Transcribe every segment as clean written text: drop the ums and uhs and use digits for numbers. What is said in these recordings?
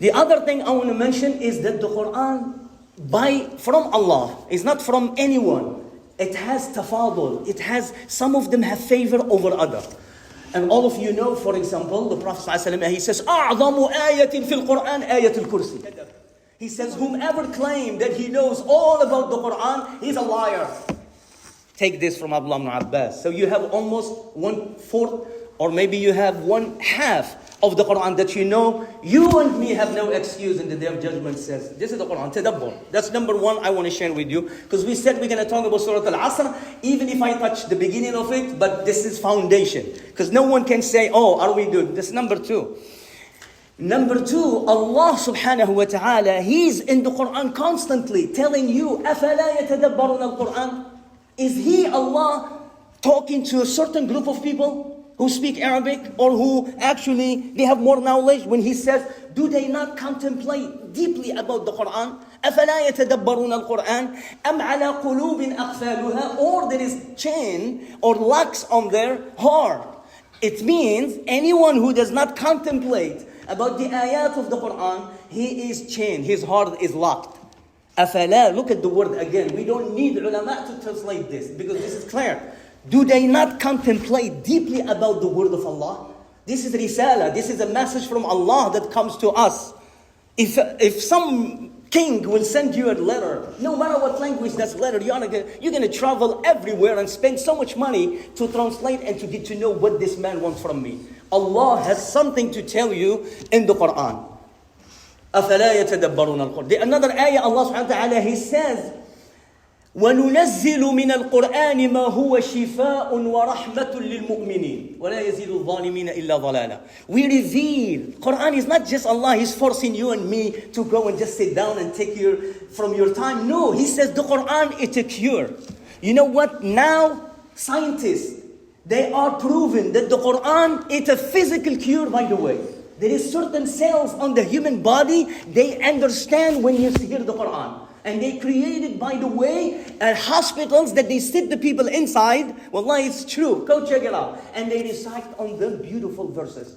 The other thing I want to mention is that the Quran from Allah is not from anyone. It has tafadul. It has, some of them have favor over others. And all of you know, for example, the Prophet ﷺ, he says, أعظم آية في القرآن آية الكرسي. He says, whomever claimed that he knows all about the Quran, he's a liar. Take this from Abdullah ibn Abbas. So you have almost 1/4, or maybe you have 1/2 of the Quran that you know. You and me have no excuse in the Day of Judgment, says. This is the Quran, tadabbur. That's number one I want to share with you. Because we said we're going to talk about Surah Al-Asr, even if I touch the beginning of it, but this is foundation. Because no one can say, oh, are we good? That's number two. Number two, Allah subhanahu wa ta'ala, He's in the Quran constantly telling you, أَفَلَا يَتَدَبَّرُونَ الْقُرْآنَ? Is He, Allah, talking to a certain group of people who speak Arabic or who actually, they have more knowledge when He says, do they not contemplate deeply about the Quran? أَفَلَا يَتَدَبَّرُونَ الْقُرْآنَ أَمْ عَلَى قُلُوبٍ أَقْفَالُهَا? Or there is chain or locks on their heart. It means anyone who does not contemplate about the ayat of the Quran, he is chained, his heart is locked. أَفَلَا, look at the word again. We don't need ulama to translate this because this is clear. Do they not contemplate deeply about the word of Allah? This is risala, this is a message from Allah that comes to us. If some king will send you a letter, no matter what language that letter, you're going to travel everywhere and spend so much money to translate and to get to know what this man wants from me. Allah has something to tell you in the Quran. أَفَلَا يَتَدَبَّرُونَ الْقُرْآنَ. Another ayah, Allah subhanahu wa ta'ala, He says, وَنُنَزِّلُ مِنَ الْقُرْآنِ مَا هُوَ شِفَاءٌ وَرَحْمَةٌ لِلْمُؤْمِنِينَ وَلَا يَزِيدُ الظَّالِمِينَ إِلَّا ضَلَالًا. We reveal. Quran is not just Allah, He's forcing you and me to go and just sit down and take from your time. No, He says the Quran is a cure. You know what? Now, scientists, they are proven that the Quran is a physical cure, by the way. There is certain cells on the human body, they understand when you hear the Quran. And they created, by the way, hospitals that they sit the people inside. Wallahi, it's true. Go check it out. And they recite on them beautiful verses.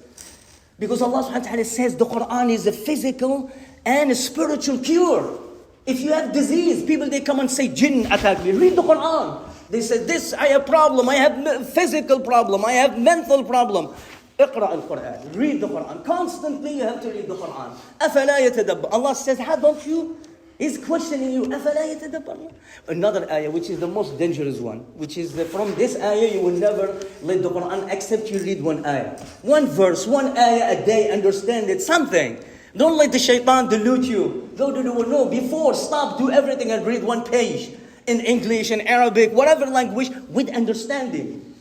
Because Allah subhanahu wa ta'ala says the Quran is a physical and a spiritual cure. If you have disease, people, they come and say, jinn attack me. Read the Quran. They say, this, I have problem. I have physical problem. I have mental problem. اقرأ القرآن. Read the Quran. Constantly you have to read the Quran. أفلا يتدبر. Allah says, how don't you? He's questioning you. أفلا يتدبر. Another ayah, which is the most dangerous one, which is from this ayah, you will never read the Quran except you read one ayah. One verse, one ayah a day, understand it, something. Don't let the shaitan delude you. Go to the one. No, before, stop, do everything and read one page. In English, in Arabic, whatever language, with understanding.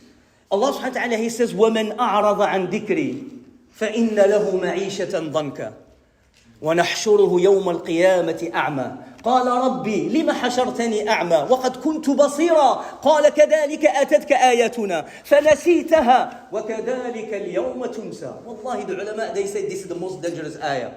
Allah subhanahu wa ta'ala, He says, وَمَنْ أَعْرَضَ عَنْ ذِكْرِي فَإِنَّ لَهُ مَعِيشَةً ضَنْكًا وَنَحْشُرُهُ يَوْمَ الْقِيَامَةِ أَعْمَى قَالَ رَبِّي لِمَ حَشَرْتَنِي أَعْمَى وَقَدْ كُنْتُ بَصِيرًا قَالَ كَذَلِكَ أَتَتْكَ آيَاتُنَا فَنَسِيتَهَا وَكَذَلِكَ الْيَوْمَ تُنْسَى. Wallahi, the ulama, they say this is the most dangerous ayah.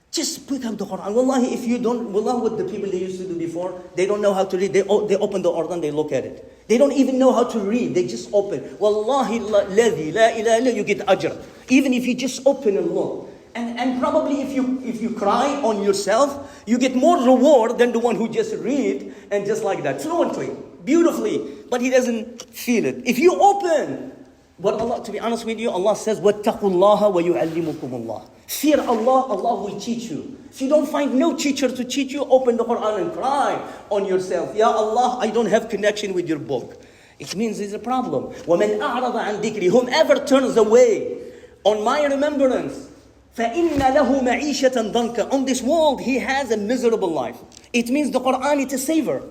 Just pick up the Quran. Wallahi, if you don't, wallahi, what the people they used to do before, they don't know how to read. They open the Quran, they look at it. They don't even know how to read. They just open. Wallahi, ladhi, la ilaha illa, you get ajr. Even if you just open and look. And probably if you cry on yourself, you get more reward than the one who just read and just like that, fluently, beautifully, but he doesn't feel it. If you open, but Allah, to be honest with you, Allah says, وَاتَّقُوا اللَّهَ وَيُعَلِّمُكُمُ اللَّهِ. Fear Allah, Allah will teach you. If you don't find no teacher to teach you, open the Quran and cry on yourself. Ya Allah, I don't have connection with your book. It means there's a problem. وَمَنْ أَعْرَضَ عَنْ ذِكْرِي. Whomever turns away on my remembrance, فَإِنَّ لَهُ مَعِيشَةً ضَنْكًا. On this world, he has a miserable life. It means the Quran is a saver.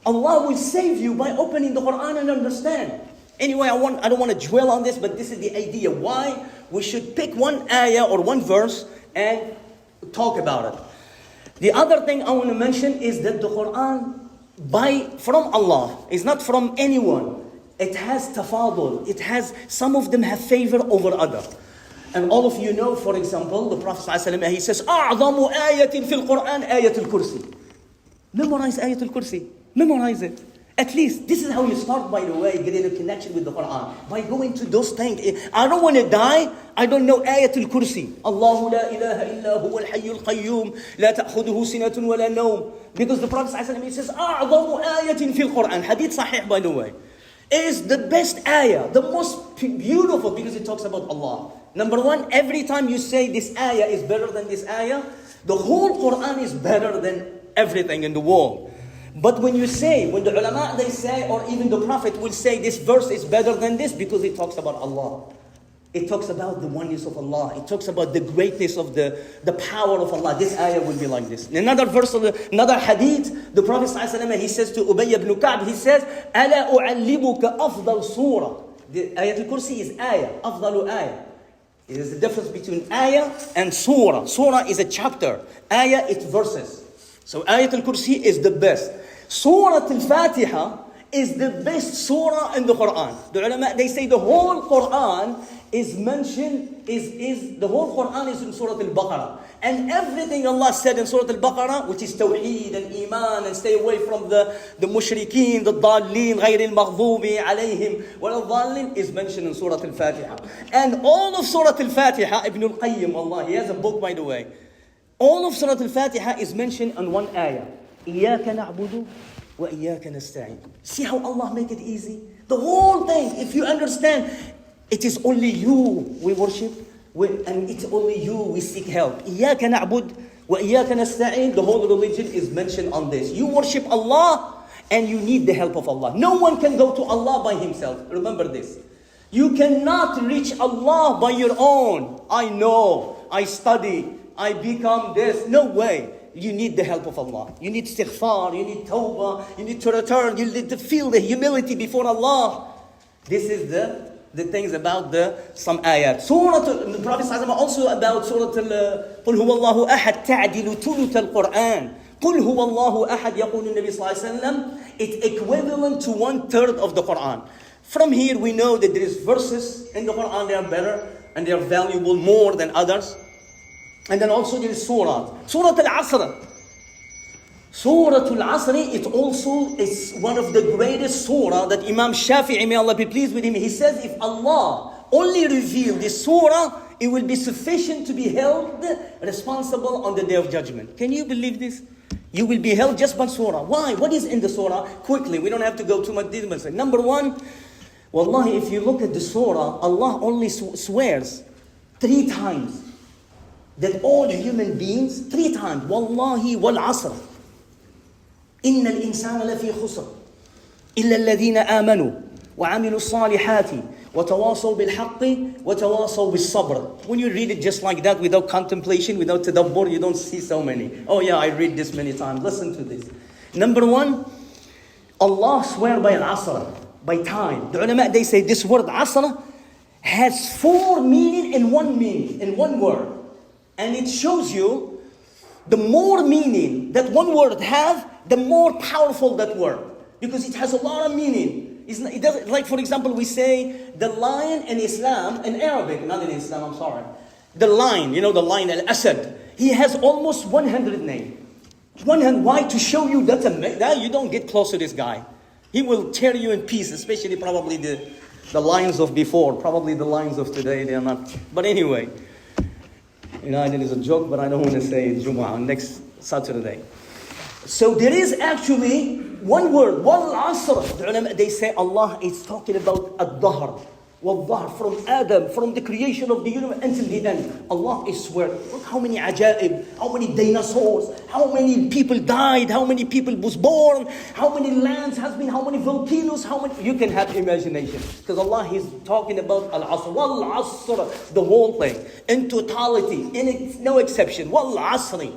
Allah will save you by opening the Quran and understand. Anyway, I don't want to dwell on this, but this is the idea why we should pick one ayah or one verse and talk about it. The other thing I want to mention is that the Quran from Allah is not from anyone. It has tafadul. It has, some of them have favor over others. And all of you know, for example, the Prophet ﷺ, he says, أعظم آية في القرآن آية الكرسي. Memorize آية الكرسي. Memorize it. At least this is how you start, by the way, getting a connection with the Quran. By going to those things. I don't want to die. I don't know Ayatul Kursi. Allahu la ilaha illa huwa al-hayyul qayyum. La ta'khuduhu sinatun wa la nawm. Because the Prophet ﷺ says, أعظم آية في القرآن. Hadith sahih, by the way. Is the best ayah, the most beautiful, because it talks about Allah. Number one, every time you say this ayah is better than this ayah, the whole Quran is better than everything in the world. But when you say, when the ulama they say, or even the Prophet will say this verse is better than this, because it talks about Allah. It talks about the oneness of Allah. It talks about the greatness of the power of Allah. This ayah will be like this. In another verse of another hadith, the Prophet ﷺ, he says to Ubay ibn Ka'b, he says, أَلَا أُعَلِّمُكَ أَفْضَلْ surah. The Ayatul Kursi is ayah, أفضل ayah. It is the difference between ayah and surah. Surah is a chapter. Ayah, it's verses. So Ayatul Kursi is the best. Surah Al-Fatiha is the best surah in the Quran. The ulama, they say the whole Quran is mentioned, the whole Quran is in Surah Al-Baqarah. And everything Allah said in Surah Al-Baqarah, which is Tawheed and Iman, and stay away from the mushrikeen, the Dallin, غير المغضوب عليهم ولا الضالين, is mentioned in Surah Al-Fatiha. And all of Surah Al-Fatiha, Ibn Al-Qayyim, Allah, he has a book, by the way. All of Surah Al-Fatiha is mentioned in one ayah. إِيَّاكَ نَعْبُدُ وَإِيَّاكَ نَسْتَعِينُ. See how Allah make it easy? The whole thing, if you understand, it is only you we worship, and it's only you we seek help. إِيَّاكَ نَعْبُدُ وَإِيَّاكَ نَسْتَعِينُ. The whole religion is mentioned on this. You worship Allah, and you need the help of Allah. No one can go to Allah by himself. Remember this. You cannot reach Allah by your own. I know, I study, I become this. No way. You need the help of Allah. You need istighfar, you need tawbah, you need to return, you need to feel the humility before Allah. This is the things about some ayat. The Prophet ﷺ also about Surah قُلْ هُوَ اللَّهُ أَحَدْ تَعْدِلُ ثُلُثَ الْقُرْآنِ. قُلْ هُوَ اللَّهُ أَحَدْ يقول النبي صلى الله عليه وسلم. It's equivalent to 1/3 of the Quran. From here we know that there is verses in the Quran, they are better and they are valuable more than others. And then also there is Surah Al-Asr. Surah Al-Asr, it also is one of the greatest surah that Imam Shafi'i, may Allah be pleased with him, he says if Allah only revealed this surah, it will be sufficient to be held responsible on the Day of Judgment. Can you believe this? You will be held just by surah. Why? What is in the surah? Quickly, we don't have to go too much detail. Number one, wallahi, if you look at the surah, Allah only swears 3 times. That all human beings, 3 times, wallahi wal asr, inna al-insana lafi khusr, illa alladhina amanu, wa amilu salihati, wa tawasaw bil haqqi, wa tawasaw bil sabr. When you read it just like that, without contemplation, without tadabbur, you don't see so many. Oh yeah, I read this many times. Listen to this. Number one, Allah swear by al-asr, by time. The ulama, they say this word asr has 4 meaning in one meaning, in one word. And it shows you the more meaning that one word has, the more powerful that word. Because it has a lot of meaning. It doesn't, like for example, we say the lion in Islam, in Arabic, not in Islam, I'm sorry. The lion, you know the lion, Al-Asad. He has almost 100 names. 100, why? To show you that you don't get close to this guy. He will tear you in pieces, especially probably the lions of before. Probably the lions of today, they are not. But anyway. You know, it is a joke, but I don't want to say Jumu'ah, next Saturday. So there is actually one word, wal asr. They say Allah is talking about ad-dahr. Wal-dahr, from Adam, from the creation of the universe until the end. Allah is swearing. Look how many ajaib, how many dinosaurs, how many people died, how many people was born, how many lands has been, how many volcanoes, how many. You can have imagination. Because Allah is talking about al-asr. Wal-asr, the whole thing. In totality, in no exception. Wal-asri.